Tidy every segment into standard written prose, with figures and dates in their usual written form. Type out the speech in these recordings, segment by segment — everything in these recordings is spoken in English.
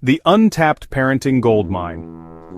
The untapped parenting goldmine.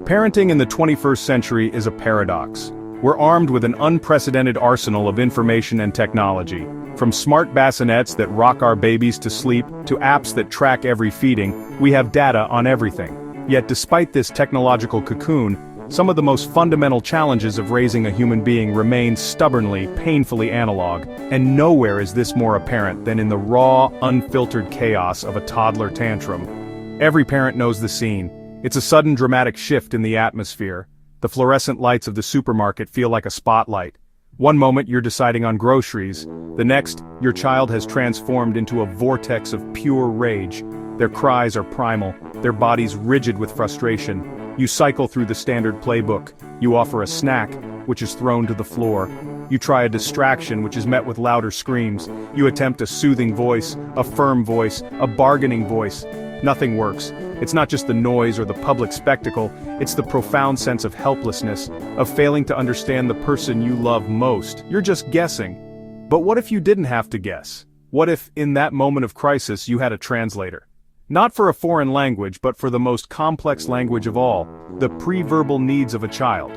Parenting in the 21st century is a paradox. We're armed with an unprecedented arsenal of information and technology, from smart bassinets that rock our babies to sleep, to apps that track every feeding. We have data on everything. Yet despite this technological cocoon, some of the most fundamental challenges of raising a human being remain stubbornly, painfully analog, and nowhere is this more apparent than in the raw, unfiltered chaos of a toddler tantrum. Every parent knows the scene. It's a sudden dramatic shift in the atmosphere. The fluorescent lights of the supermarket feel like a spotlight. One moment you're deciding on groceries, the next, your child has transformed into a vortex of pure rage. Their cries are primal, their bodies rigid with frustration. You cycle through the standard playbook. You offer a snack, which is thrown to the floor. You try a distraction, which is met with louder screams. You attempt a soothing voice, a firm voice, a bargaining voice. Nothing works. It's not just the noise or the public spectacle, it's the profound sense of helplessness, of failing to understand the person you love most. You're just guessing. But what if you didn't have to guess? What if, in that moment of crisis, you had a translator? Not for a foreign language, but for the most complex language of all, the pre-verbal needs of a child.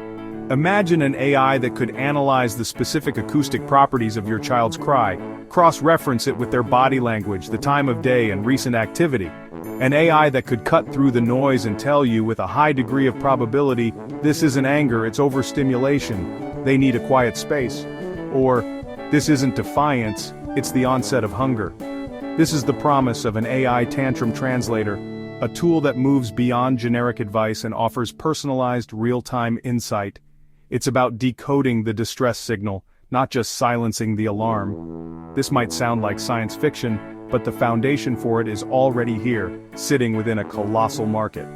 Imagine an AI that could analyze the specific acoustic properties of your child's cry, cross-reference it with their body language, the time of day, and recent activity. An AI that could cut through the noise and tell you with a high degree of probability, this isn't anger, it's overstimulation, they need a quiet space. Or, this isn't defiance, it's the onset of hunger. This is the promise of an AI tantrum translator, a tool that moves beyond generic advice and offers personalized, real-time insight. It's about decoding the distress signal, not just silencing the alarm. This might sound like science fiction, but the foundation for it is already here, sitting within a colossal market.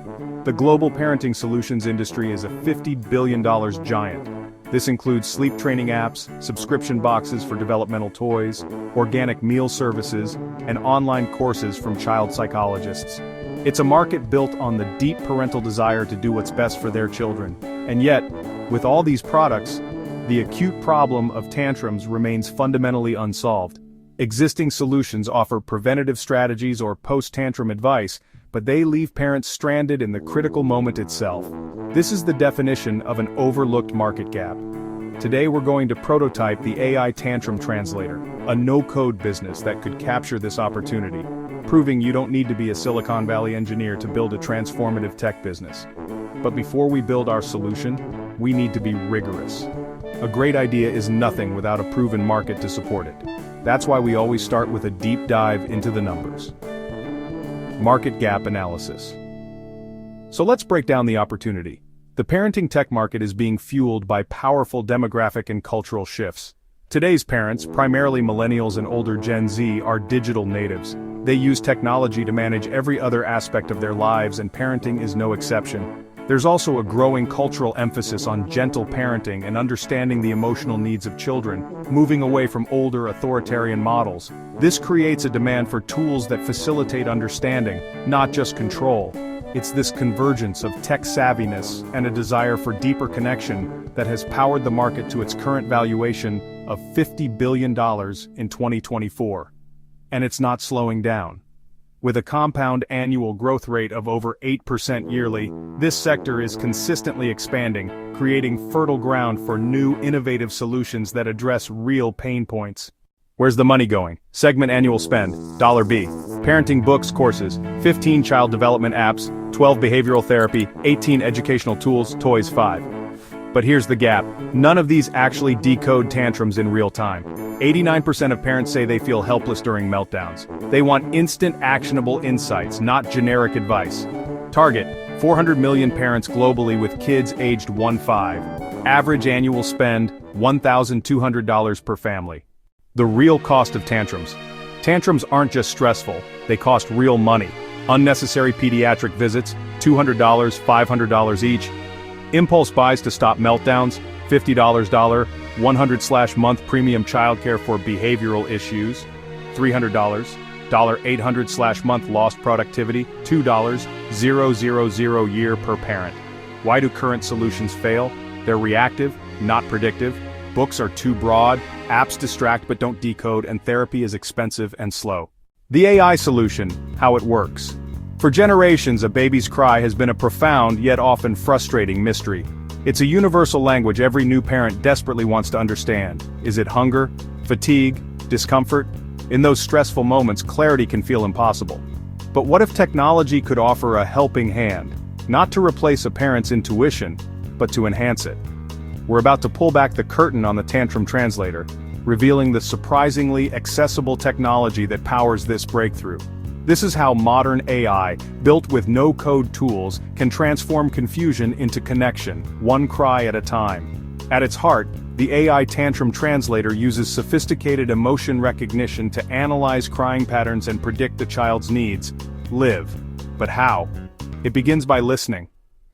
The global parenting solutions industry is a $50 billion giant. This includes sleep training apps, subscription boxes for developmental toys, organic meal services, and online courses from child psychologists. It's a market built on the deep parental desire to do what's best for their children. And yet, with all these products, the acute problem of tantrums remains fundamentally unsolved. Existing solutions offer preventative strategies or post-tantrum advice, but they leave parents stranded in the critical moment itself. This is the definition of an overlooked market gap. Today we're going to prototype the AI Tantrum Translator, a no-code business that could capture this opportunity, proving you don't need to be a Silicon Valley engineer to build a transformative tech business. But before we build our solution, we need to be rigorous. A great idea is nothing without a proven market to support it. That's why we always start with a deep dive into the numbers. Market gap analysis. So let's break down the opportunity. The parenting tech market is being fueled by powerful demographic and cultural shifts. Today's parents, primarily millennials and older Gen Z, are digital natives. They use technology to manage every other aspect of their lives, and parenting is no exception. There's also a growing cultural emphasis on gentle parenting and understanding the emotional needs of children, moving away from older authoritarian models. This creates a demand for tools that facilitate understanding, not just control. It's this convergence of tech savviness and a desire for deeper connection that has powered the market to its current valuation of $50 billion in 2024. And it's not slowing down. With a compound annual growth rate of over 8% yearly, this sector is consistently expanding, creating fertile ground for new innovative solutions that address real pain points. Where's the money going? Segment annual spend, $B. Parenting books, courses, 15 child development apps, 12 behavioral therapy, 18 educational tools, toys 5. But here's the gap. None of these actually decode tantrums in real time. 89% of parents say they feel helpless during meltdowns. They want instant actionable insights, not generic advice. Target, 400 million parents globally with kids aged 1-5. Average annual spend, $1,200 per family. The real cost of tantrums. Tantrums aren't just stressful, they cost real money. Unnecessary pediatric visits, $200, $500 each. Impulse buys to stop meltdowns, $50 $100/month premium childcare for behavioral issues, $300, $800/month lost productivity, $2,000 year per parent. Why do current solutions fail? They're reactive, not predictive. Books are too broad, apps distract but don't decode, and therapy is expensive and slow. The AI solution, how it works. For generations, a baby's cry has been a profound yet often frustrating mystery. It's a universal language every new parent desperately wants to understand. Is it hunger, fatigue, discomfort? In those stressful moments, clarity can feel impossible. But what if technology could offer a helping hand, not to replace a parent's intuition, but to enhance it? We're about to pull back the curtain on the Tantrum Translator, revealing the surprisingly accessible technology that powers this breakthrough. This is how modern AI, built with no-code tools, can transform confusion into connection, one cry at a time. At its heart, the AI Tantrum Translator uses sophisticated emotion recognition to analyze crying patterns and predict the child's needs. Live. But how? It begins by listening.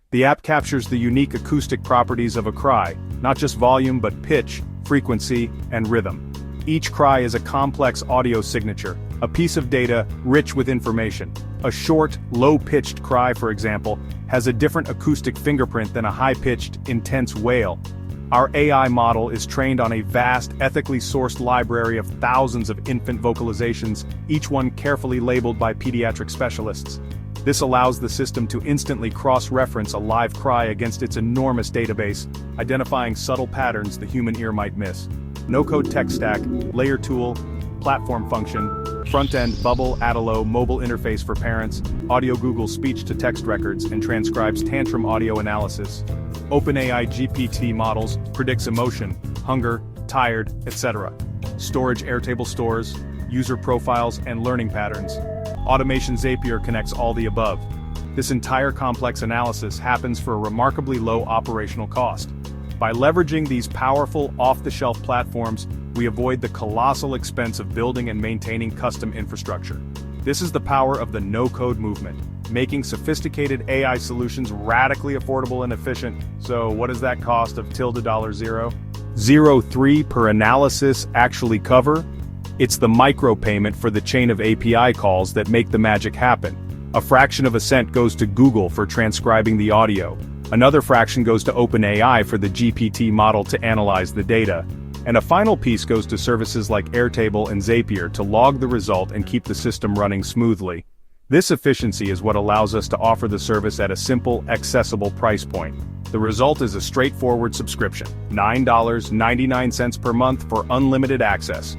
The app captures the unique acoustic properties of a cry, not just volume but pitch, frequency, and rhythm. Each cry is a complex audio signature, a piece of data rich with information. A short, low-pitched cry, for example, has a different acoustic fingerprint than a high-pitched, intense wail. Our AI model is trained on a vast, ethically sourced library of thousands of infant vocalizations, each one carefully labeled by pediatric specialists. This allows the system to instantly cross-reference a live cry against its enormous database, identifying subtle patterns the human ear might miss. No-code tech stack, layer tool, platform function, front-end Bubble, Adalo, mobile interface for parents, audio Google speech-to-text records, and transcribes tantrum audio analysis. OpenAI GPT models, predicts emotion, hunger, tired, etc. Storage Airtable stores, user profiles, and learning patterns. Automation Zapier connects all the above. This entire complex analysis happens for a remarkably low operational cost. By leveraging these powerful, off-the-shelf platforms, we avoid the colossal expense of building and maintaining custom infrastructure. This is the power of the no-code movement, making sophisticated AI solutions radically affordable and efficient. So what does that cost of $0? 0.03 per analysis actually cover? It's the micropayment for the chain of API calls that make the magic happen. A fraction of a cent goes to Google for transcribing the audio. Another fraction goes to OpenAI for the GPT model to analyze the data. And a final piece goes to services like Airtable and Zapier to log the result and keep the system running smoothly. This efficiency is what allows us to offer the service at a simple, accessible price point. The result is a straightforward subscription, $9.99 per month for unlimited access.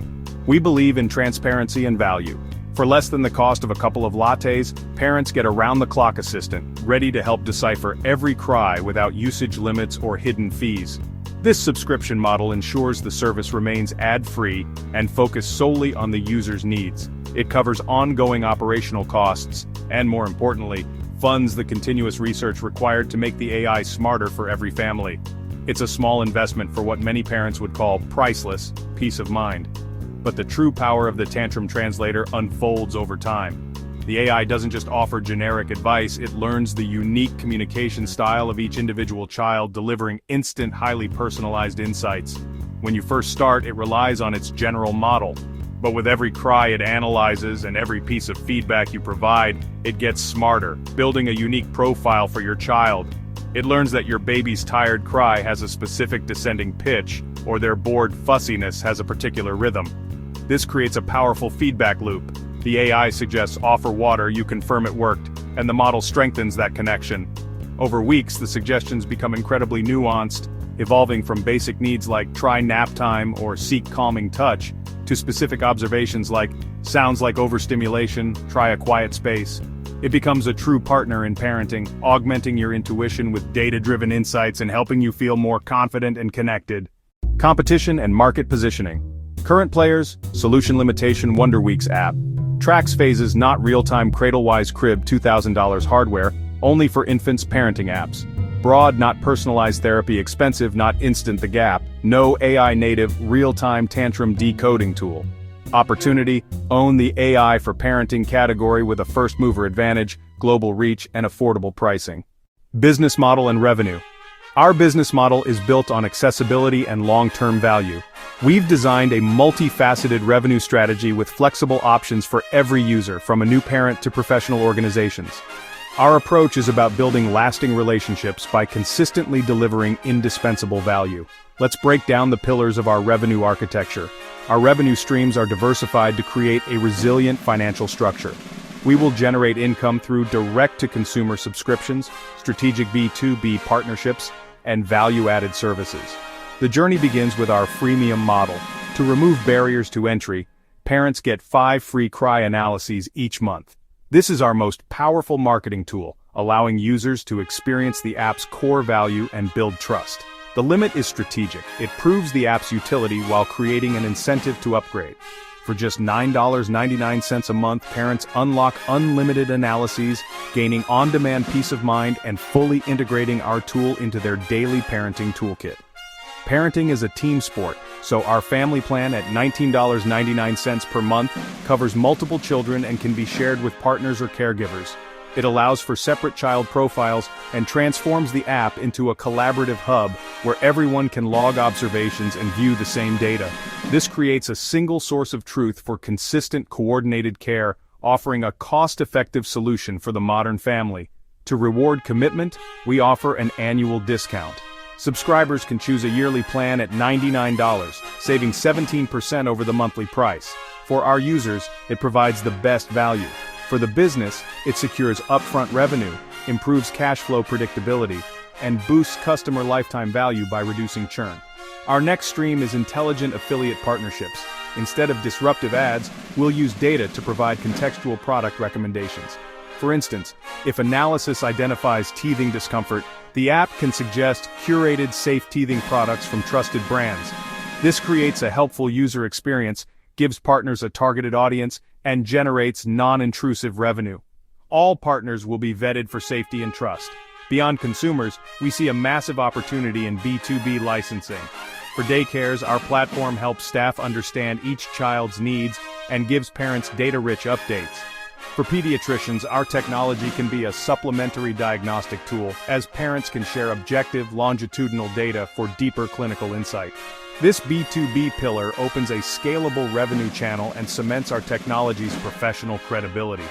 We believe in transparency and value. For less than the cost of a couple of lattes, parents get a round-the-clock assistant, ready to help decipher every cry without usage limits or hidden fees. This subscription model ensures the service remains ad-free and focused solely on the user's needs. It covers ongoing operational costs, and more importantly, funds the continuous research required to make the AI smarter for every family. It's a small investment for what many parents would call priceless peace of mind. But the true power of the Tantrum Translator unfolds over time. The AI doesn't just offer generic advice, it learns the unique communication style of each individual child, delivering instant, highly personalized insights. When you first start, it relies on its general model. But with every cry it analyzes and every piece of feedback you provide, it gets smarter, building a unique profile for your child. It learns that your baby's tired cry has a specific descending pitch, or their bored fussiness has a particular rhythm. This creates a powerful feedback loop. The AI suggests offer water, you confirm it worked, and the model strengthens that connection. Over weeks, the suggestions become incredibly nuanced, evolving from basic needs like try nap time or seek calming touch, to specific observations like sounds like overstimulation, try a quiet space. It becomes a true partner in parenting, augmenting your intuition with data-driven insights and helping you feel more confident and connected. Competition and market positioning. Current players, solution limitation Wonder Weeks app. Tracks phases not real-time Cradlewise Crib $2,000 hardware, only for infants parenting apps. Broad not personalized therapy expensive not instant the gap, no AI native real-time tantrum decoding tool. Opportunity, own the AI for parenting category with a first mover advantage, global reach and affordable pricing. Business model and revenue. Our business model is built on accessibility and long-term value. We've designed a multifaceted revenue strategy with flexible options for every user, from a new parent to professional organizations. Our approach is about building lasting relationships by consistently delivering indispensable value. Let's break down the pillars of our revenue architecture. Our revenue streams are diversified to create a resilient financial structure. We will generate income through direct-to-consumer subscriptions, strategic B2B partnerships, and value-added services. The journey begins with our freemium model. To remove barriers to entry, parents get 5 free cry analyses each month. This is our most powerful marketing tool, allowing users to experience the app's core value and build trust. The limit is strategic. It proves the app's utility while creating an incentive to upgrade. For just $9.99 a month, parents unlock unlimited analyses, gaining on-demand peace of mind and fully integrating our tool into their daily parenting toolkit. Parenting is a team sport, so our family plan at $19.99 per month covers multiple children and can be shared with partners or caregivers. It allows for separate child profiles and transforms the app into a collaborative hub where everyone can log observations and view the same data. This creates a single source of truth for consistent, coordinated care, offering a cost-effective solution for the modern family. To reward commitment, we offer an annual discount. Subscribers can choose a yearly plan at $99, saving 17% over the monthly price. For our users, it provides the best value. For the business, it secures upfront revenue, improves cash flow predictability, and boosts customer lifetime value by reducing churn. Our next stream is intelligent affiliate partnerships. Instead of disruptive ads, we'll use data to provide contextual product recommendations. For instance, if analysis identifies teething discomfort, the app can suggest curated safe teething products from trusted brands. This creates a helpful user experience, gives partners a targeted audience, and generates non-intrusive revenue. All partners will be vetted for safety and trust. Beyond consumers, we see a massive opportunity in B2B licensing. For daycares, our platform helps staff understand each child's needs and gives parents data-rich updates. For pediatricians, our technology can be a supplementary diagnostic tool, as parents can share objective, longitudinal data for deeper clinical insight. This B2B pillar opens a scalable revenue channel and cements our technology's professional credibility.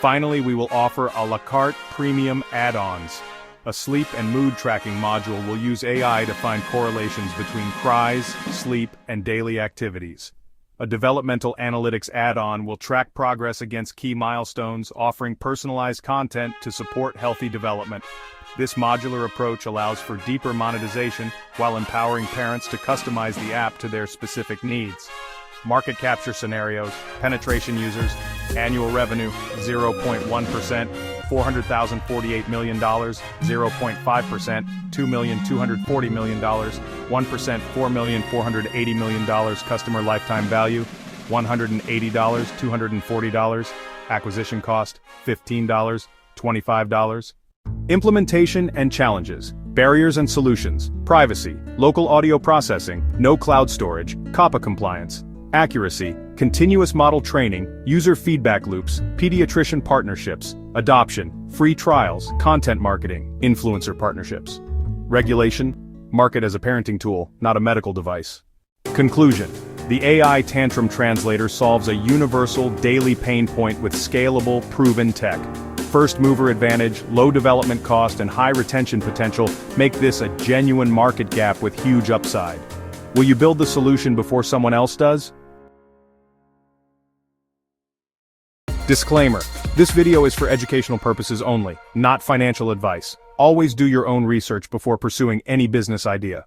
Finally, we will offer a la carte premium add-ons. A sleep and mood tracking module will use AI to find correlations between cries, sleep, and daily activities. A developmental analytics add-on will track progress against key milestones, offering personalized content to support healthy development. This modular approach allows for deeper monetization while empowering parents to customize the app to their specific needs. Market capture scenarios, penetration users, annual revenue, 0.1%, $400,048 million, 0.5%, $2,240 million, 1%, $4,480 million, customer lifetime value, $180, $240, acquisition cost, $15, $25. Implementation and challenges, barriers and solutions, privacy, local audio processing, no cloud storage, COPPA compliance, accuracy, continuous model training, user feedback loops, pediatrician partnerships, adoption, free trials, content marketing, influencer partnerships. Regulation, market as a parenting tool, not a medical device. Conclusion. The AI Tantrum Translator solves a universal daily pain point with scalable, proven tech. First mover advantage, low development cost, and high retention potential make this a genuine market gap with huge upside. Will you build the solution before someone else does? Disclaimer. This video is for educational purposes only, not financial advice. Always do your own research before pursuing any business idea.